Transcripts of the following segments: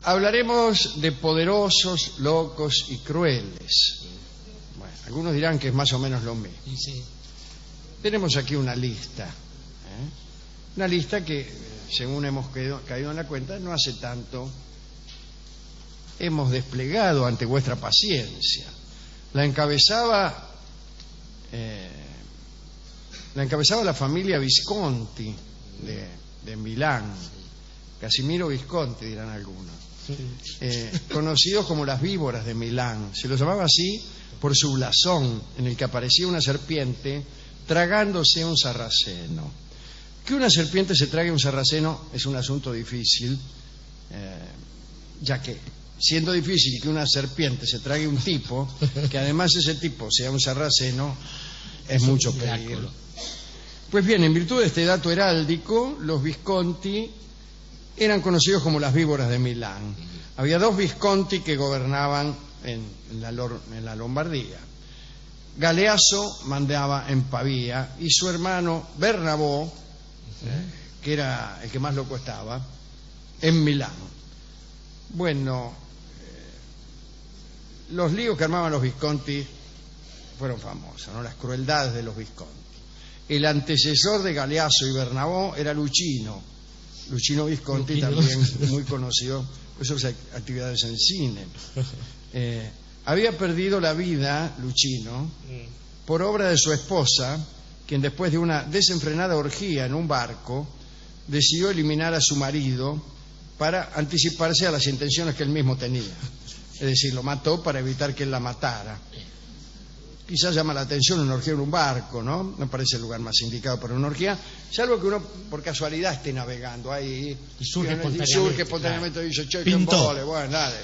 Hablaremos de poderosos, locos y crueles. Bueno, algunos dirán que es más o menos lo mismo. Sí. Tenemos aquí una lista. Una lista que, según hemos caído en la cuenta, no hace tanto hemos desplegado ante vuestra paciencia. La encabezaba la familia Visconti de Milán. Casimiro Visconti, dirán algunos. Conocidos como las víboras de Milán. Se los llamaba así por su blasón, en el que aparecía una serpiente tragándose un sarraceno. Que una serpiente se trague un sarraceno es un asunto difícil, ya que, siendo difícil que una serpiente se trague un tipo, que además ese tipo sea un sarraceno, es mucho peligro. Pues bien, en virtud de este dato heráldico, los Visconti eran conocidos como las víboras de Milán. Había dos Visconti que gobernaban en la Lombardía. Galeazzo mandaba en Pavía y su hermano Bernabó, que era el que más loco estaba, en Milán. Bueno, los líos que armaban los Visconti fueron famosos, ¿no? Las crueldades de los Visconti. El antecesor de Galeazzo y Bernabó era Luchino Visconti, también muy conocido por sus actividades en cine. Había perdido la vida, Luchino, por obra de su esposa, quien después de una desenfrenada orgía en un barco, decidió eliminar a su marido para anticiparse a las intenciones que él mismo tenía. Es decir, lo mató para evitar que él la matara. Quizás llama la atención una orgía en un barco, ¿no? No parece el lugar más indicado para una orgía, salvo que uno por casualidad esté navegando ahí y surge espontáneamente y dice, che, qué embole, bueno, dale,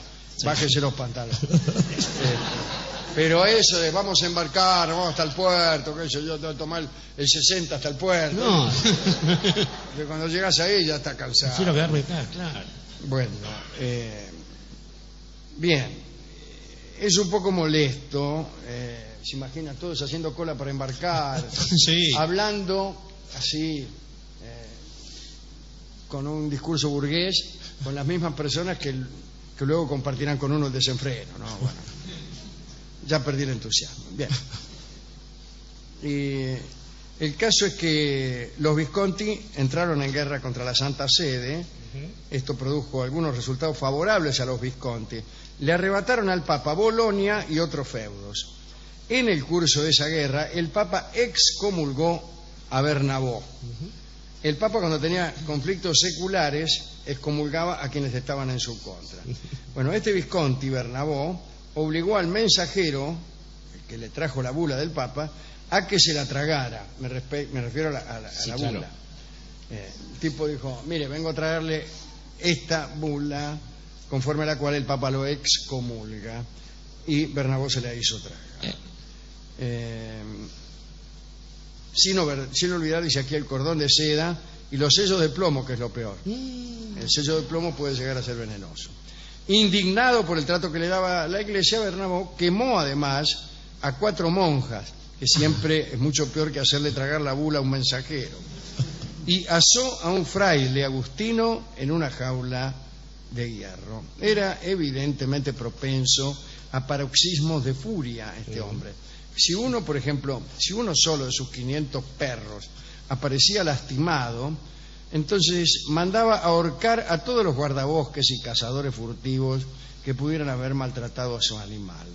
bájese los pantalones. Pero eso de vamos a embarcar, vamos hasta el puerto, que yo tengo que tomar el 60 hasta el puerto. No. Que cuando llegas ahí ya está cansado. Quiero quedarme acá, claro. Bueno, bien, es un poco molesto. Se imagina todos haciendo cola para embarcar, sí, hablando así, con un discurso burgués, con las mismas personas que luego compartirán con uno el desenfreno, ¿no? Bueno, ya perdí el entusiasmo. Bien. Y el caso es que los Visconti entraron en guerra contra la Santa Sede. Esto produjo algunos resultados favorables a los Visconti. Le arrebataron al Papa Bolonia y otros feudos. En el curso de esa guerra, el Papa excomulgó a Bernabó. El Papa, cuando tenía conflictos seculares, excomulgaba a quienes estaban en su contra. Bueno, este Visconti, Bernabó, obligó al mensajero, el que le trajo la bula del Papa, a que se la tragara. Me refiero a la bula. Claro. El tipo dijo, mire, vengo a traerle esta bula, conforme a la cual el Papa lo excomulga, y Bernabó se la hizo tragar. Sin olvidar, dice aquí, el cordón de seda y los sellos de plomo, que es lo peor. El sello de plomo puede llegar a ser venenoso. Indignado por el trato que le daba la Iglesia, Bernabó quemó además a 4 monjas, que siempre es mucho peor que hacerle tragar la bula a un mensajero, y asó a un fraile agustino en una jaula de hierro. Era evidentemente propenso a paroxismos de furia este hombre. Si uno, por ejemplo, solo de sus 500 perros aparecía lastimado, entonces mandaba ahorcar a todos los guardabosques y cazadores furtivos que pudieran haber maltratado a su animal.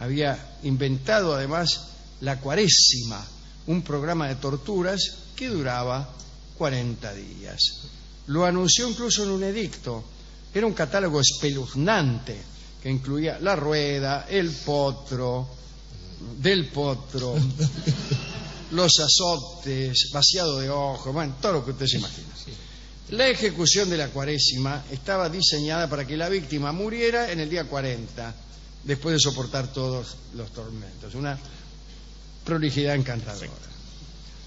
Había inventado además la Cuaresima, un programa de torturas que duraba 40 días. Lo anunció incluso en un edicto. Era un catálogo espeluznante que incluía la rueda, el potro, del potro, los azotes, vaciado de ojos, bueno, todo lo que usted se imagina. La ejecución de la Cuaresima estaba diseñada para que la víctima muriera en el día 40, después de soportar todos los tormentos. Una prolijidad encantadora.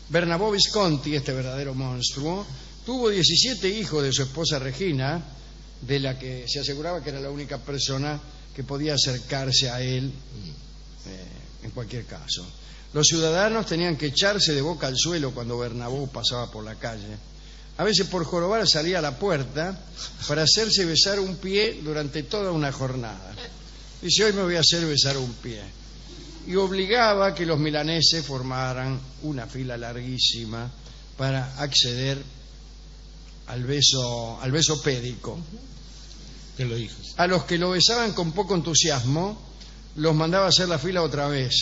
Bernabó Visconti, este verdadero monstruo, tuvo 17 hijos de su esposa Regina, de la que se aseguraba que era la única persona que podía acercarse a él en cualquier caso. Los ciudadanos tenían que echarse de boca al suelo cuando Bernabó pasaba por la calle. A veces por jorobar salía a la puerta para hacerse besar un pie durante toda una jornada. Dice, hoy me voy a hacer besar un pie. Y obligaba a que los milaneses formaran una fila larguísima para acceder al beso pédico. Que lo dijo. A los que lo besaban con poco entusiasmo, los mandaba a hacer la fila otra vez.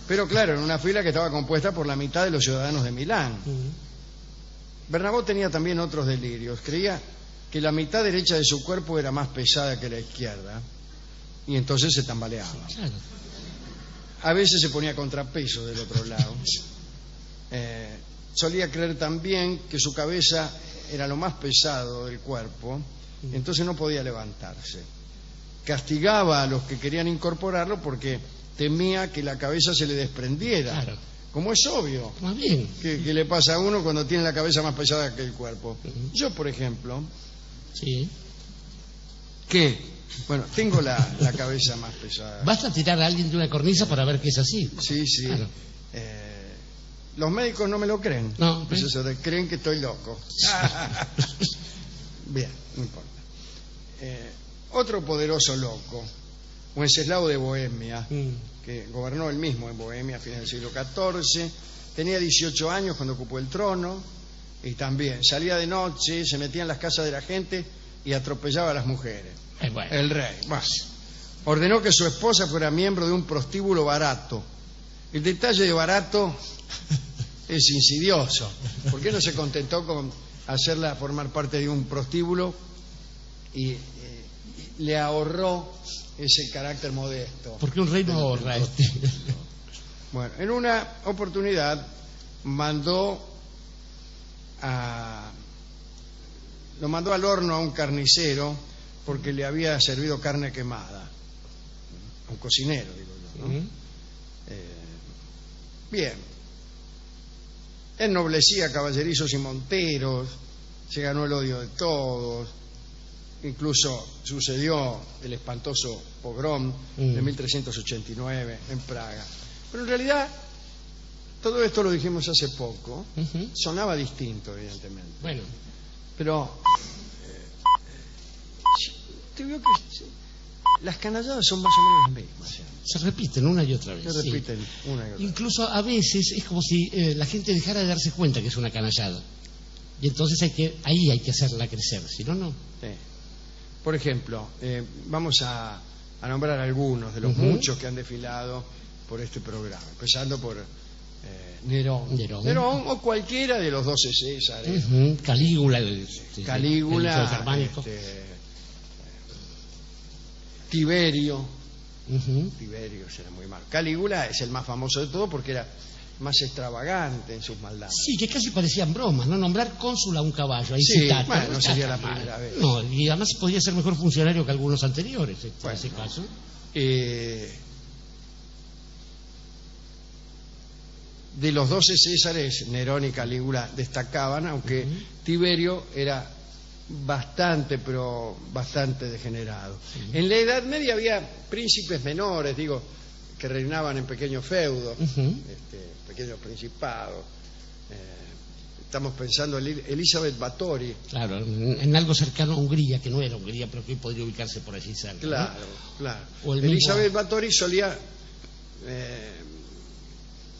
Pero claro, en una fila que estaba compuesta por la mitad de los ciudadanos de Milán. Bernabó tenía también otros delirios. Creía que la mitad derecha de su cuerpo era más pesada que la izquierda y entonces se tambaleaba. Claro. A veces se ponía contrapeso del otro lado. Solía creer también que su cabeza era lo más pesado del cuerpo, entonces no podía levantarse. Castigaba a los que querían incorporarlo porque temía que la cabeza se le desprendiera. Claro. Como es obvio. Más bien. Que le pasa a uno cuando tiene la cabeza más pesada que el cuerpo. Yo, por ejemplo, Sí. bueno, tengo la cabeza más pesada. Basta tirar a alguien de una cornisa para ver que es así. Sí. Claro. Los médicos no me lo creen. No, Pues eso, creen que estoy loco. Bien, no importa. Otro poderoso loco, Wenceslao de Bohemia, que gobernó él mismo en Bohemia a fines del siglo XIV, tenía 18 años cuando ocupó el trono y también salía de noche, se metía en las casas de la gente y atropellaba a las mujeres. Bueno. El rey, ordenó que su esposa fuera miembro de un prostíbulo barato. El detalle de barato es insidioso. ¿Por qué no se contentó con hacerla formar parte de un prostíbulo y le ahorró ese carácter modesto? Porque un rey no ahorra. Bueno, en una oportunidad lo mandó al horno a un carnicero porque le había servido carne quemada. A un cocinero, digo yo, ¿no? Bien. Ennoblecía caballerizos y monteros, se ganó el odio de todos, incluso sucedió el espantoso pogrom de 1389 en Praga. Pero en realidad, todo esto lo dijimos hace poco, sonaba distinto, evidentemente. Bueno. Pero, te veo que las canalladas son más o menos las mismas. ¿Sí? Se repiten una y otra vez. Se repiten una y otra vez. Incluso a veces es como si la gente dejara de darse cuenta que es una canallada. Y entonces ahí hay que hacerla crecer, si no, no. Sí. Por ejemplo, vamos a nombrar algunos de los muchos que han desfilado por este programa, empezando por Nerón o cualquiera de los 12 Césares. Calígula, Calígula, Tiberio. Tiberio será muy malo. Calígula es el más famoso de todo porque era más extravagante en sus maldades. Sí, que casi parecían bromas, ¿no? Nombrar cónsul a un caballo. Ahí sí, citata, bueno, no sería la primera vez. No, y además podría ser mejor funcionario que algunos anteriores, en ese caso. De los 12 Césares, Nerón y Calígula destacaban, aunque Tiberio era bastante, pero bastante degenerado. En la Edad Media había príncipes menores, que reinaban en pequeños feudos, pequeños principados. Estamos pensando en Elizabeth Báthory. Claro, en algo cercano a Hungría, que no era Hungría, pero que hoy podría ubicarse por allí cerca. Claro, ¿no? claro. O Elizabeth Báthory solía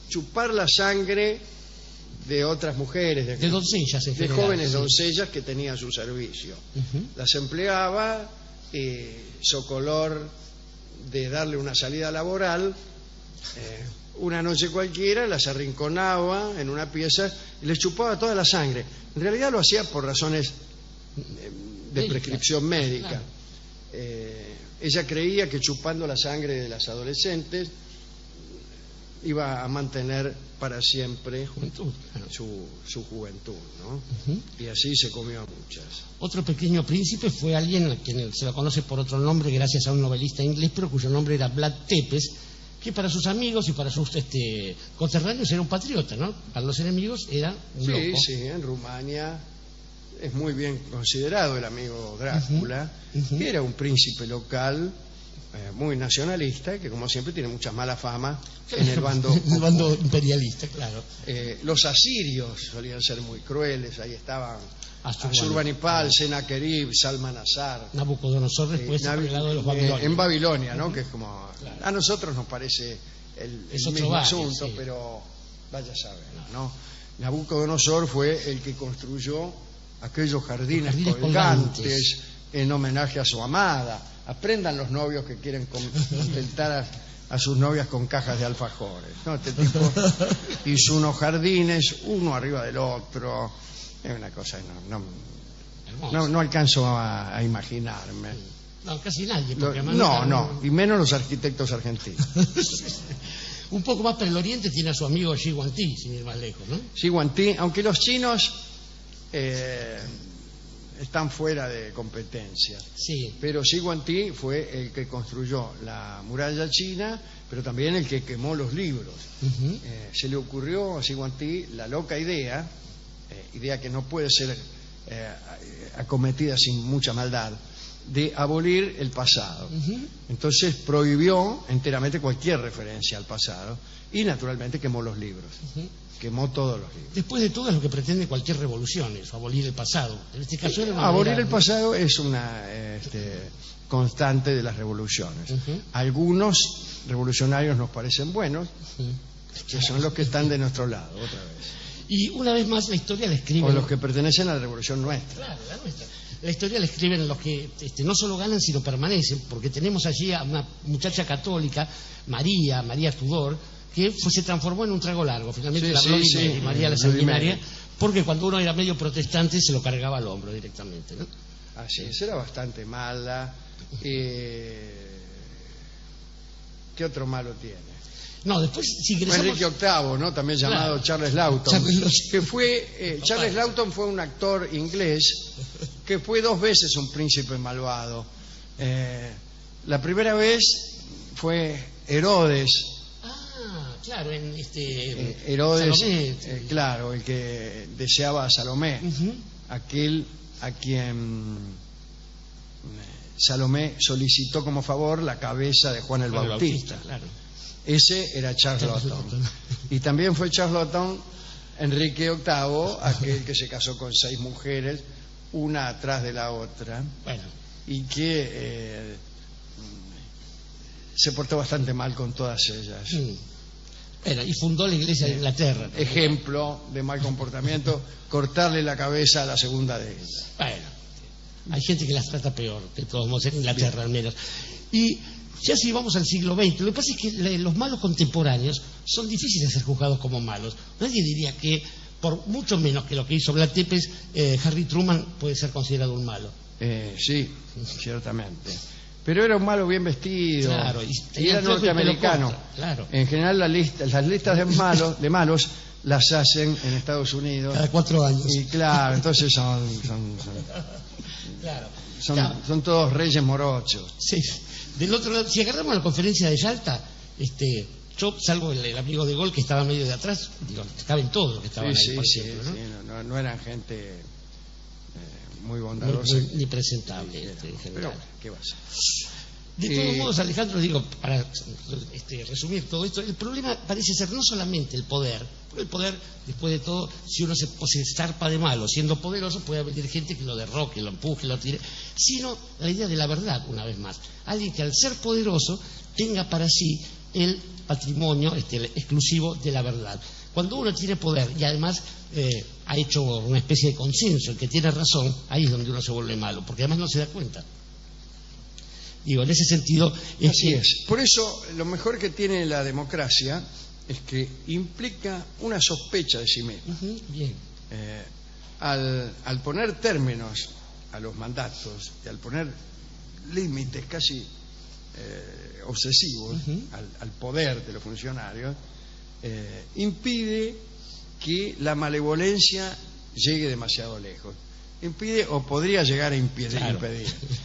chupar la sangre de otras mujeres, de doncellas, de jóvenes doncellas que tenía a su servicio. Las empleaba, socolor de darle una salida laboral, una noche cualquiera las arrinconaba en una pieza y les chupaba toda la sangre. En realidad lo hacía por razones de prescripción médica. Ella creía que chupando la sangre de las adolescentes iba a mantener para siempre su juventud, ¿no? Y así se comió a muchas. Otro pequeño príncipe fue alguien a quien se lo conoce por otro nombre gracias a un novelista inglés, pero cuyo nombre era Vlad Tepes, que para sus amigos y para sus conterráneos era un patriota, ¿no? Para los enemigos era un loco. Sí, en Rumania es muy bien considerado el amigo Drácula, que era un príncipe local muy nacionalista, que como siempre tiene mucha mala fama en el bando, el bando imperialista, claro. Los asirios solían ser muy crueles, ahí estaban Asurbanipal, Sennacherib, Salmanasar. Nabucodonosor después llegado de los babilonios. En Babilonia, ¿no? Que es como... Claro. A nosotros nos parece el mismo asunto, sí. Pero vaya a saber, ¿no? Nabucodonosor fue el que construyó aquellos jardines colgantes en homenaje a su amada. Aprendan los novios que quieren contentar a sus novias con cajas de alfajores, ¿no? Este tipo hizo unos jardines, uno arriba del otro. Es una cosa, no alcanzo a imaginarme. No, casi nadie. No, y menos los arquitectos argentinos. Un poco más para el oriente tiene a su amigo Xi Guangti, sin ir más lejos, ¿no? Xi Guangti, aunque los chinos están fuera de competencia. Sí. Pero Xi Guangti fue el que construyó la muralla china, pero también el que quemó los libros. Se le ocurrió a Xi Guangti la loca idea que no puede ser acometida sin mucha maldad, de abolir el pasado. Entonces prohibió enteramente cualquier referencia al pasado y naturalmente quemó los libros. Quemó todos los libros. Después de todo es lo que pretende cualquier revolución, es abolir el pasado. En este caso era abolir el pasado es una constante de las revoluciones. Algunos revolucionarios nos parecen buenos, que son los que están de nuestro lado, otra vez. Y una vez más la historia la escriben... O los que pertenecen a la revolución nuestra. Claro, la nuestra. La historia la escriben los que no solo ganan, sino permanecen, porque tenemos allí a una muchacha católica, María Tudor, que se transformó en un trago largo. Finalmente y María la Sanguinaria, porque cuando uno era medio protestante se lo cargaba al hombro directamente, ¿no? Así es, era bastante mala. ¿Qué otro malo tiene? No, después si ingresamos... Enrique VIII, ¿no? También llamado Charles Lawton. Charles Lawton fue un actor inglés que fue 2 veces un príncipe malvado. La primera vez fue Herodes. Claro, en Herodes, Salomé, claro, el que deseaba a Salomé, aquel a quien Salomé solicitó como favor la cabeza de Juan el Bautista. Claro. Ese era Charles Lawton. Y también fue Charles Lawton Enrique VIII, aquel que se casó con 6 mujeres, una atrás de la otra, y que se portó bastante mal con todas ellas. Y fundó la Iglesia de Inglaterra. Ejemplo de mal comportamiento, cortarle la cabeza a la segunda de ellas. Hay gente que las trata peor, de todos modos, en Inglaterra al menos. Y ya si vamos al siglo XX, lo que pasa es que los malos contemporáneos son difíciles de ser juzgados como malos. Nadie diría que, por mucho menos que lo que hizo Vlad Tepes, Harry Truman puede ser considerado un malo. Sí, ciertamente. Pero era un malo bien vestido, claro, y era norteamericano. Claro. En general las listas de malos las hacen en Estados Unidos. Cada 4 años. Y claro, entonces son todos reyes morochos. Sí. Del otro lado, si agarramos la conferencia de Yalta, yo, salvo el amigo de Gol que estaba medio de atrás, caben todos los que estaban ahí, por cierto, ¿no? No eran gente muy bondadosa. Ni presentable, en general. Pero, ¿qué va a ser? De todos modos, Alejandro, para resumir todo esto, el problema parece ser no solamente el poder, porque el poder, después de todo, si uno se zarpa de malo, siendo poderoso, puede haber gente que lo derroque, lo empuje, lo tire, sino la idea de la verdad, una vez más. Alguien que al ser poderoso tenga para sí el patrimonio exclusivo de la verdad. Cuando uno tiene poder y además ha hecho una especie de consenso, el que tiene razón, ahí es donde uno se vuelve malo, porque además no se da cuenta. En ese sentido... Así es. Por eso, lo mejor que tiene la democracia es que implica una sospecha de sí misma. Bien. Al poner términos a los mandatos y al poner límites casi obsesivos al poder de los funcionarios, impide que la malevolencia llegue demasiado lejos. impide o podría llegar a impedir. Claro.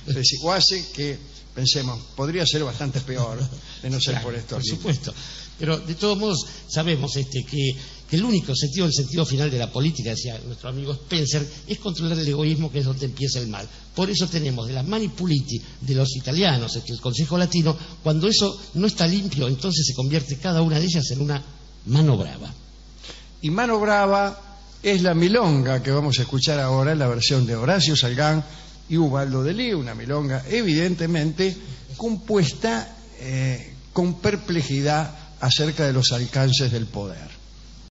Es decir, o hace que pensemos, podría ser bastante peor de no ser Claro, por esto. por supuesto. Pero de todos modos sabemos que el único sentido, el sentido final de la política, decía nuestro amigo Spencer, es controlar el egoísmo, que es donde empieza el mal. Por eso tenemos de la mani puliti de los italianos, el Consejo Latino, cuando eso no está limpio, entonces se convierte cada una de ellas en una mano brava. Y mano brava es la milonga que vamos a escuchar ahora en la versión de Horacio Salgán y Ubaldo de Lí, una milonga evidentemente compuesta con perplejidad acerca de los alcances del poder.